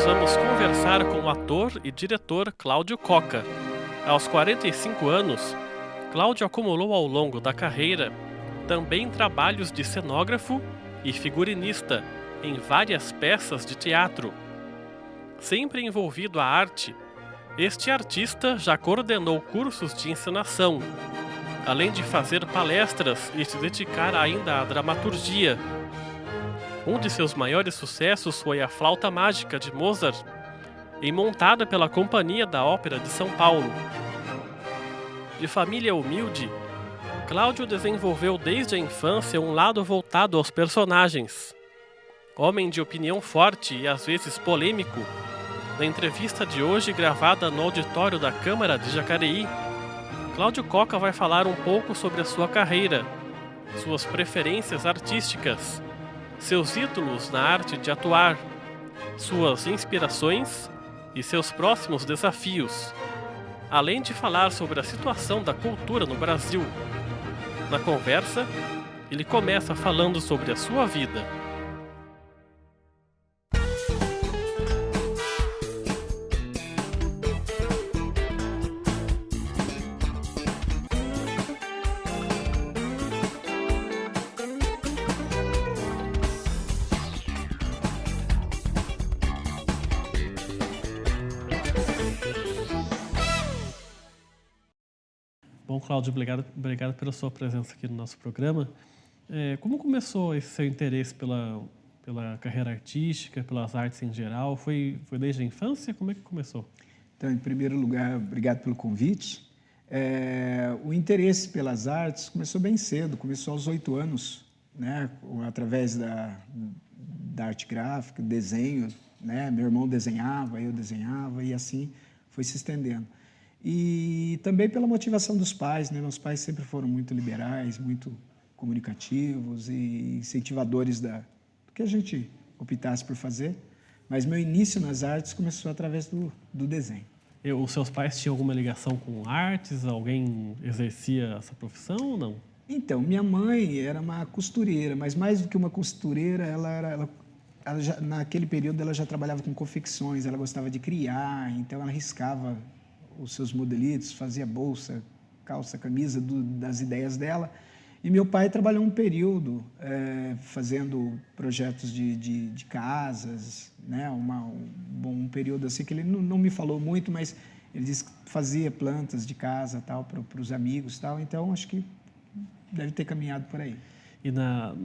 vamos conversar com o ator e diretor Cláudio Coca. Aos 45 anos, Cláudio acumulou ao longo da carreira também trabalhos de cenógrafo e figurinista em várias peças de teatro. Sempre envolvido à arte, este artista já coordenou cursos de encenação, além de fazer palestras e se dedicar ainda à dramaturgia. Um de seus maiores sucessos foi a Flauta Mágica de Mozart, montada pela Companhia da Ópera de São Paulo. De família humilde, Cláudio desenvolveu desde a infância um lado voltado aos personagens. Homem de opinião forte e às vezes polêmico, na entrevista de hoje gravada no auditório da Câmara de Jacareí, Cláudio Coca vai falar um pouco sobre a sua carreira, suas preferências artísticas, seus ídolos na arte de atuar, suas inspirações e seus próximos desafios, além de falar sobre a situação da cultura no Brasil. Na conversa, ele começa falando sobre a sua vida. Bom, Cláudio, obrigado pela sua presença aqui no nosso programa. Como começou esse seu interesse pela carreira artística, pelas artes em geral? Foi desde a infância? Como é que começou? Então, em primeiro lugar, obrigado pelo convite. O interesse pelas artes começou bem cedo, começou aos 8 anos, né? Através da arte gráfica, desenho, né? Meu irmão desenhava, eu desenhava e assim foi se estendendo. E também pela motivação dos pais, né? Meus pais sempre foram muito liberais, muito comunicativos e incentivadores do que a gente optasse por fazer. Mas meu início nas artes começou através do desenho. Os seus pais tinham alguma ligação com artes? Alguém exercia essa profissão ou não? Então, minha mãe era uma costureira, mas mais do que uma costureira, ela já, naquele período ela já trabalhava com confecções, ela gostava de criar, então ela riscava os seus modelitos, fazia bolsa, calça, camisa das ideias dela. E meu pai trabalhou um período fazendo projetos de casas, né? Um período assim que ele não me falou muito, mas ele disse que fazia plantas de casa tal para os amigos tal. Então acho que deve ter caminhado por aí. E na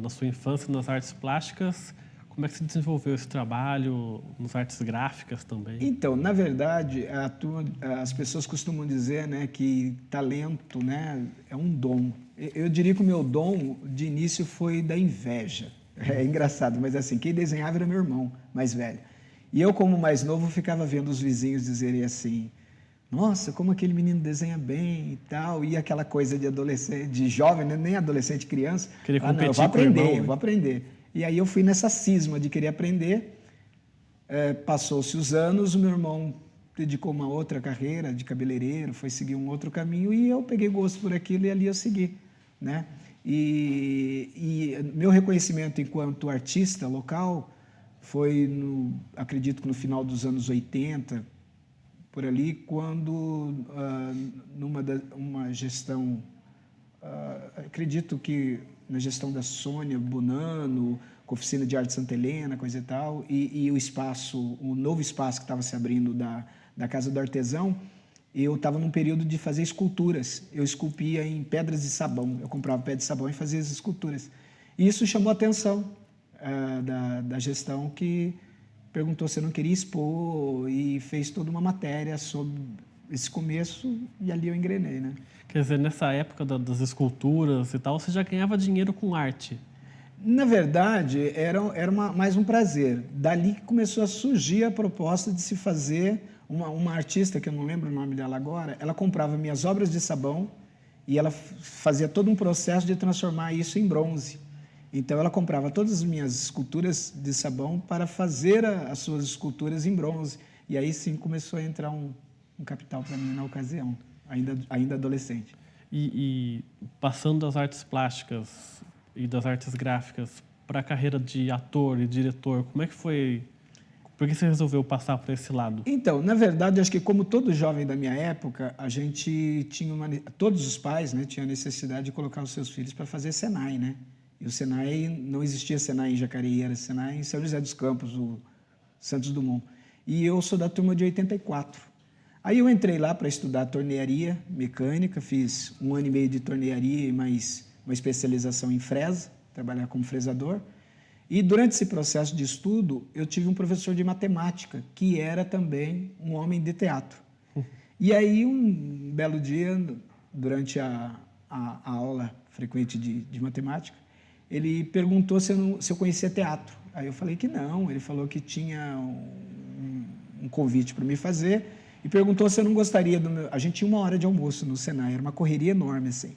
sua infância nas artes plásticas, como é que se desenvolveu esse trabalho nas artes gráficas também? Então, na verdade, as pessoas costumam dizer, né, que talento, né, é um dom. Eu diria que o meu dom, de início, foi da inveja. É engraçado, mas assim, quem desenhava era meu irmão mais velho. E eu, como mais novo, ficava vendo os vizinhos dizerem assim: nossa, como aquele menino desenha bem e tal. E aquela coisa de adolescente, de jovem, né, nem adolescente, criança. Queria competir eu vou aprender, com o irmão, eu vou aprender. E aí eu fui nessa cisma de querer aprender. Passou-se os anos, o meu irmão dedicou uma outra carreira de cabeleireiro, foi seguir um outro caminho e eu peguei gosto por aquilo e ali eu segui, né? E meu reconhecimento enquanto artista local foi, acredito que no final dos anos 80, por ali, quando uma gestão, acredito que na gestão da Sônia Bonano, com a Oficina de Arte Santa Helena, coisa e tal, e o novo espaço que estava se abrindo da Casa do Artesão, eu estava num período de fazer esculturas. Eu esculpia em pedras de sabão. Eu comprava pedra de sabão e fazia as esculturas. E isso chamou a atenção da gestão, que perguntou se eu não queria expor e fez toda uma matéria sobre esse começo, e ali eu engrenei, né? Quer dizer, nessa época das esculturas e tal, você já ganhava dinheiro com arte? Na verdade, era mais um prazer. Dali que começou a surgir a proposta de se fazer uma artista, que eu não lembro o nome dela agora, ela comprava minhas obras de sabão e ela fazia todo um processo de transformar isso em bronze. Então, ela comprava todas as minhas esculturas de sabão para fazer as suas esculturas em bronze. E aí sim começou a entrar um capital para mim na ocasião, ainda adolescente. E passando das artes plásticas e das artes gráficas para a carreira de ator e diretor, como é que foi Por que você resolveu passar para esse lado? Então, na verdade, acho que como todo jovem da minha época, a gente tinha todos os pais, né, tinham a necessidade de colocar os seus filhos para fazer Senai, né? E o Senai, não existia Senai em Jacareí, era Senai em São José dos Campos, o Santos Dumont. E eu sou da turma de 84. Aí eu entrei lá para estudar tornearia mecânica, fiz 1 ano e meio de tornearia e mais uma especialização em fresa, trabalhar como fresador. E durante esse processo de estudo, eu tive um professor de matemática, que era também um homem de teatro. E aí, um belo dia, durante a aula frequente de matemática, ele perguntou se eu conhecia teatro. Aí eu falei que não, ele falou que tinha um convite para me fazer e perguntou se eu não gostaria do meu... A gente tinha 1 hora de almoço no Senai, era uma correria enorme, assim.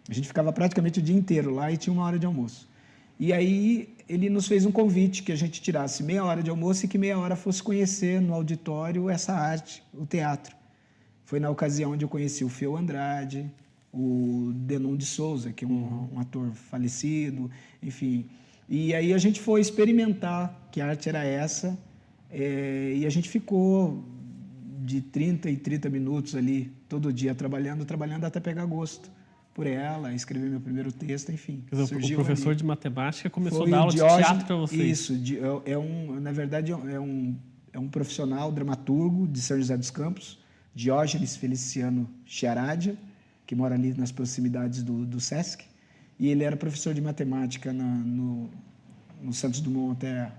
A gente ficava praticamente o dia inteiro lá e tinha 1 hora de almoço. E aí ele nos fez um convite que a gente tirasse meia hora de almoço e que meia hora fosse conhecer no auditório essa arte, o teatro. Foi na ocasião onde eu conheci o Feu Andrade, o Denon de Souza, que é um ator falecido, enfim. E aí a gente foi experimentar que arte era essa, e a gente ficou de 30 em 30 minutos ali, todo dia, trabalhando até pegar gosto por ela, escrever meu primeiro texto, enfim. Quer dizer, o professor de matemática começou a dar aula de Diógenes, teatro para vocês. Isso, na verdade, é um profissional dramaturgo de São José dos Campos, Diógenes Feliciano Chiaradia, que mora ali nas proximidades do Sesc, e ele era professor de matemática no Santos Dumont até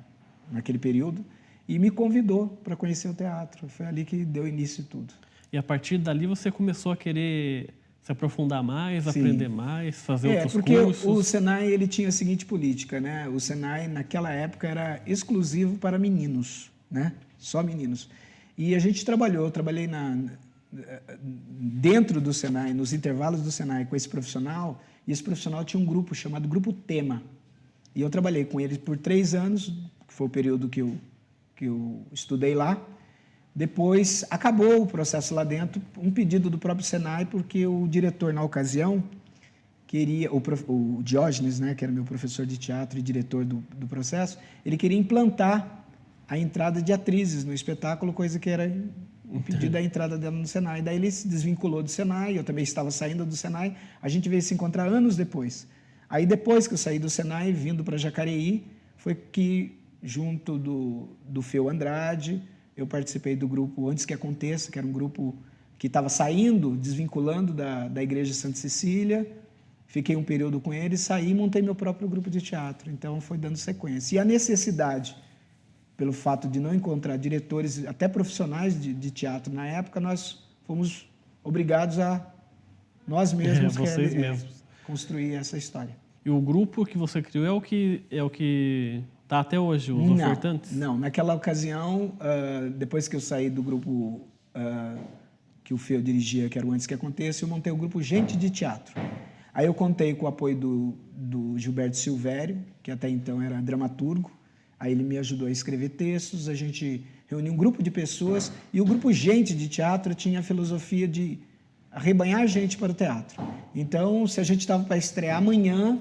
naquele período, e me convidou para conhecer o teatro. Foi ali que deu início tudo. E a partir dali você começou a querer se aprofundar mais, Sim. aprender mais, fazer outros porque cursos? O Senai ele tinha a seguinte política, né? O Senai naquela época era exclusivo para meninos, né? Só meninos. E a gente trabalhei dentro do Senai, nos intervalos do Senai com esse profissional, e esse profissional tinha um grupo chamado Grupo Tema. E eu trabalhei com ele por 3 anos, que foi o período que eu estudei lá. Depois, acabou o processo lá dentro, um pedido do próprio Senai, porque o diretor, na ocasião, queria, o Diógenes, né, que era meu professor de teatro e diretor do processo, ele queria implantar a entrada de atrizes no espetáculo, coisa que era impedida a entrada dela no Senai. Daí ele se desvinculou do Senai, eu também estava saindo do Senai, a gente veio se encontrar anos depois. Aí, depois que eu saí do Senai, vindo para Jacareí, foi que, junto do Feu Andrade, eu participei do grupo Antes que Aconteça, que era um grupo que estava saindo, desvinculando da Igreja Santa Cecília. Fiquei um período com eles, saí e montei meu próprio grupo de teatro. Então, foi dando sequência. E a necessidade, pelo fato de não encontrar diretores, até profissionais de teatro na época, nós fomos obrigados a nós mesmos, vocês mesmos construir essa história. E o grupo que você criou é o que está até hoje, os ofertantes? Não, naquela ocasião, depois que eu saí do grupo que o Feu dirigia, que era o Antes que Aconteça, eu montei o grupo Gente de Teatro. Aí eu contei com o apoio do Gilberto Silvério, que até então era dramaturgo. Aí ele me ajudou a escrever textos, a gente reuniu um grupo de pessoas, e o grupo Gente de Teatro tinha a filosofia de arrebanhar gente para o teatro. Então, se a gente estava para estrear amanhã,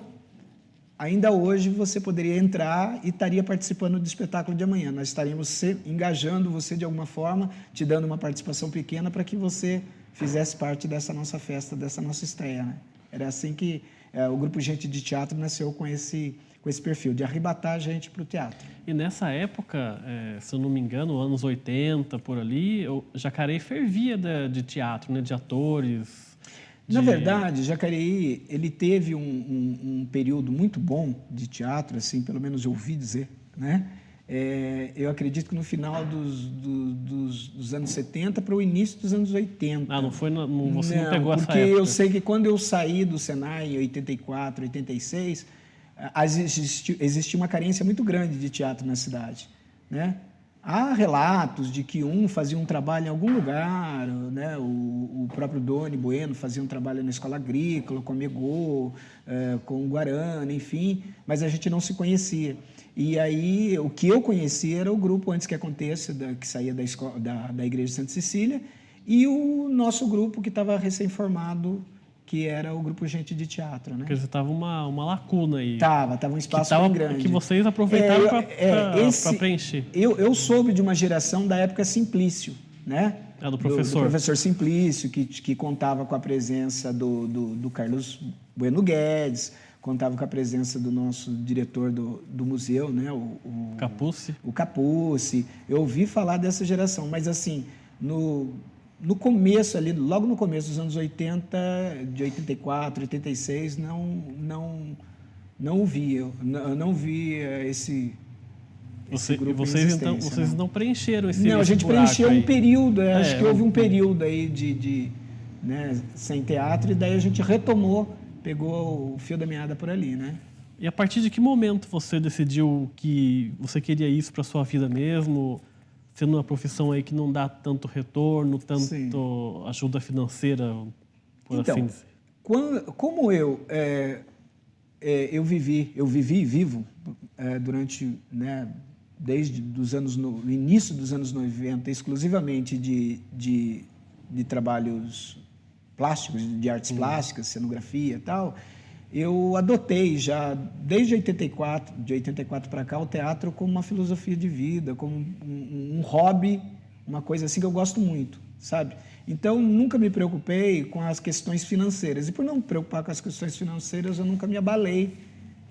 ainda hoje você poderia entrar e estaria participando do espetáculo de amanhã. Nós estaríamos engajando você de alguma forma, te dando uma participação pequena para que você fizesse parte dessa nossa festa, dessa nossa estreia, né? Era assim que o grupo Gente de Teatro nasceu com esse perfil, de arrebatar a gente para o teatro. E nessa época, se eu não me engano, anos 80, por ali, o Jacareí fervia de teatro, né? De atores. Na verdade, Jacareí ele teve um período muito bom de teatro, assim, pelo menos eu ouvi dizer, né? Eu acredito que no final dos anos 70 para o início dos anos 80. Ah, você não pegou essa época? Porque eu sei que quando eu saí do Senai em 84, 86, existia uma carência muito grande de teatro na cidade, né? Há relatos de que fazia um trabalho em algum lugar, né? O próprio Doni Bueno fazia um trabalho na escola agrícola, com a Megô, com o Guarani, enfim, mas a gente não se conhecia. E aí, o que eu conhecia era o grupo Antes que Aconteça, que saía da Igreja de Santa Cecília, e o nosso grupo que estava recém-formado, que era o Grupo Gente de Teatro, né? Porque você tava uma lacuna aí. Tava um espaço bem grande. Que vocês aproveitaram para preencher. Eu soube de uma geração da época Simplício, né? Do professor. Do professor Simplício, que contava com a presença do Carlos Bueno Guedes, contava com a presença do nosso diretor do museu, né? O Capuzzi. O Capuzzi. Eu ouvi falar dessa geração, mas assim, no começo ali, logo no começo dos anos 80, de 84, 86, não ouvi. Eu não vi esse grupo vocês então, vocês não preencheram esse Não, a gente preencheu um período, acho que houve um período aí né, sem teatro, e daí a gente retomou, pegou o fio da meada por ali, né? E a partir de que momento você decidiu que você queria isso para sua vida mesmo, sendo uma profissão aí que não dá tanto retorno, tanto ajuda financeira, por assim dizer? Como eu vivi e vivo durante, né, desde o início dos anos 90, exclusivamente de trabalhos plásticos, de artes plásticas, cenografia e tal, eu adotei já, desde 84, de 84 para cá, o teatro como uma filosofia de vida, como um hobby, uma coisa assim que eu gosto muito, sabe? Então, nunca me preocupei com as questões financeiras. E por não me preocupar com as questões financeiras, eu nunca me abalei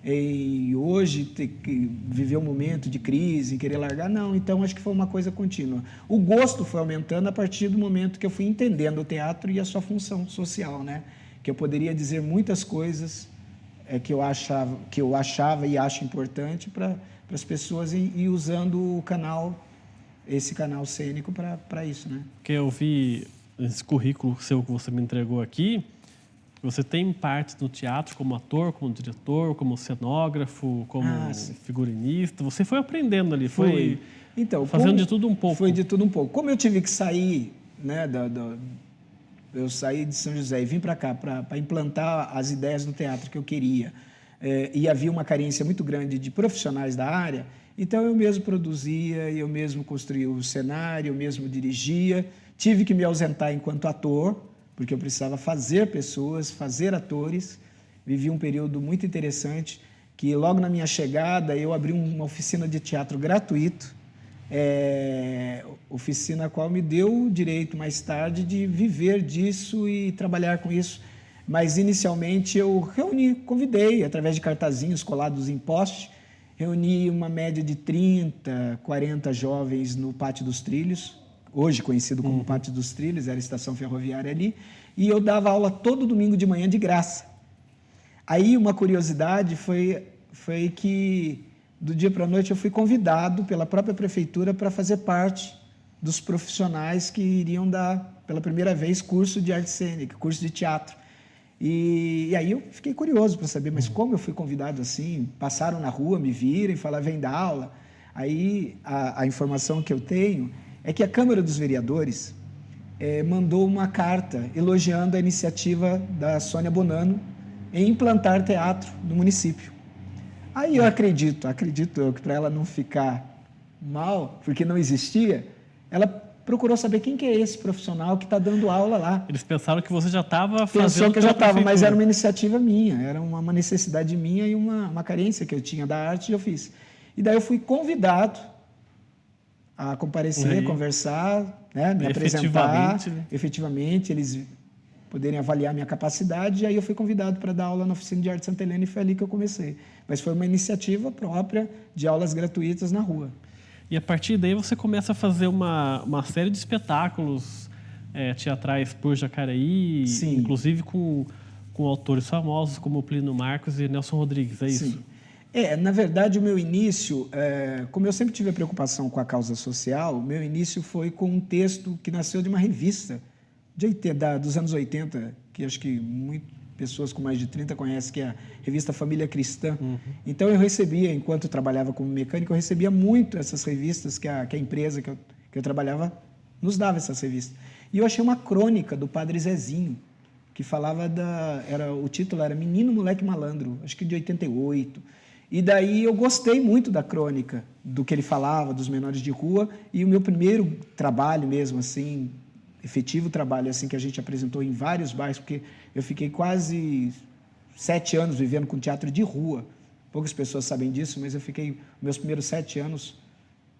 em hoje ter que viver um momento de crise, querer largar, não. Então, acho que foi uma coisa contínua. O gosto foi aumentando a partir do momento que eu fui entendendo o teatro e a sua função social, né? Que eu poderia dizer muitas coisas que eu achava e acho importante para as pessoas e usando esse canal cênico para isso, né? Porque eu vi esse currículo seu que você me entregou aqui. Você tem parte no teatro como ator, como diretor, como cenógrafo, como figurinista. Você foi aprendendo ali, foi então, fazendo de tudo um pouco. Foi de tudo um pouco. Como eu tive que sair, né, eu saí de São José e vim para cá para implantar as ideias do teatro que eu queria, e havia uma carência muito grande de profissionais da área, então eu mesmo produzia, eu mesmo construía o cenário, eu mesmo dirigia. Tive que me ausentar enquanto ator, porque eu precisava fazer pessoas, fazer atores. Vivi um período muito interessante, que logo na minha chegada eu abri uma oficina de teatro gratuito, oficina a qual me deu o direito mais tarde de viver disso e trabalhar com isso. Mas inicialmente eu convidei, através de cartazinhos colados em poste, reuni uma média de 30, 40 jovens no Pátio dos Trilhos, hoje conhecido como Pátio dos Trilhos, era a estação ferroviária ali, e eu dava aula todo domingo de manhã de graça. Aí uma curiosidade foi que do dia para a noite eu fui convidado pela própria prefeitura para fazer parte dos profissionais que iriam dar pela primeira vez curso de arte cênica, curso de teatro. E aí eu fiquei curioso para saber, mas como eu fui convidado assim? Passaram na rua, me viram e falaram, vem dar aula. Aí a informação que eu tenho é que a Câmara dos Vereadores mandou uma carta elogiando a iniciativa da Sônia Bonanno em implantar teatro no município. Aí eu acredito que para ela não ficar mal, porque não existia, ela procurou saber quem que é esse profissional que está dando aula lá. Eles pensaram que você já estava fazendo... Pensou que eu já estava, mas era uma iniciativa minha, era uma necessidade minha e uma carência que eu tinha da arte e eu fiz. E daí eu fui convidado a comparecer, conversar, né, me apresentar. Efetivamente, eles poderem avaliar minha capacidade, e aí eu fui convidado para dar aula na Oficina de Arte Santa Helena e foi ali que eu comecei. Mas foi uma iniciativa própria de aulas gratuitas na rua. E a partir daí você começa a fazer uma série de espetáculos teatrais por Jacareí, Sim. Inclusive com autores famosos como Plínio Marcos e Nelson Rodrigues, é isso? Sim. Na verdade, o meu início, como eu sempre tive a preocupação com a causa social, o meu início foi com um texto que nasceu de uma revista dos anos 80, que acho que pessoas com mais de 30 conhecem, que é a revista Família Cristã. Então, eu recebia, enquanto eu trabalhava como mecânico, eu recebia muito essas revistas que a empresa que eu trabalhava nos dava essas revistas. E eu achei uma crônica do Padre Zezinho, que falava o título era Menino, Moleque Malandro, acho que de 88. E daí eu gostei muito da crônica, do que ele falava, dos menores de rua, e o meu primeiro trabalho mesmo, assim, efetivo trabalho assim que a gente apresentou em vários bairros, porque eu fiquei quase 7 anos vivendo com teatro de rua. Poucas pessoas sabem disso, mas eu fiquei meus primeiros 7 anos,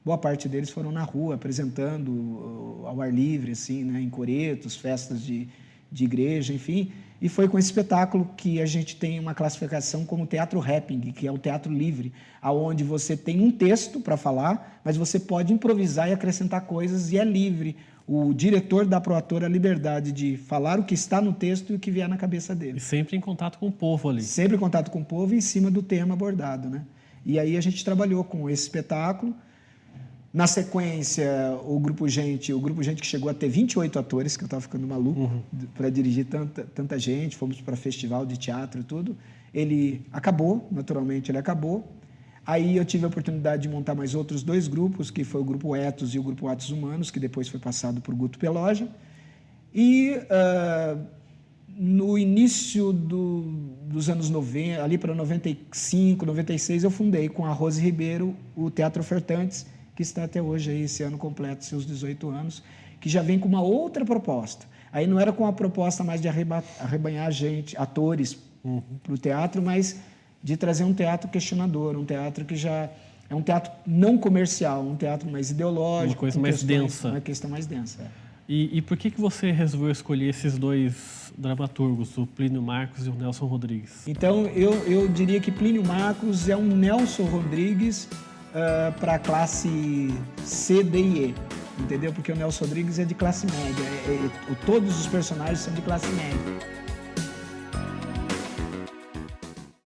boa parte deles foram na rua, apresentando ao ar livre, assim, né, em coretos, festas de igreja, enfim. E foi com esse espetáculo que a gente tem uma classificação como teatro rapping, que é o teatro livre, aonde você tem um texto para falar, mas você pode improvisar e acrescentar coisas e é livre. O diretor dá para o ator a liberdade de falar o que está no texto e o que vier na cabeça dele. E sempre em contato com o povo ali. Sempre em contato com o povo e em cima do tema abordado, né? E aí a gente trabalhou com esse espetáculo. Na sequência, o Grupo Gente que chegou a ter 28 atores, que eu estava ficando maluco para dirigir tanta gente, fomos para festival de teatro e tudo. Ele acabou, naturalmente ele acabou. Aí eu tive a oportunidade de montar mais outros 2 grupos, que foi o Grupo Etos e o Grupo Atos Humanos, que depois foi passado por Guto Peloja. E no início dos anos 90, ali para 95, 96, eu fundei com a Rose Ribeiro o Teatro Ofertantes, que está até hoje, aí, esse ano completo, seus 18 anos, que já vem com uma outra proposta. Aí não era com a proposta mais de arrebanhar atores para o teatro, mas de trazer um teatro questionador, um teatro que já é um teatro não comercial, um teatro mais ideológico. Uma coisa mais densa. Uma questão mais densa. E por que você resolveu escolher esses 2 dramaturgos, o Plínio Marcos e o Nelson Rodrigues? Então, eu diria que Plínio Marcos é um Nelson Rodrigues para a classe C, D e E, entendeu? Porque o Nelson Rodrigues é de classe média, todos os personagens são de classe média.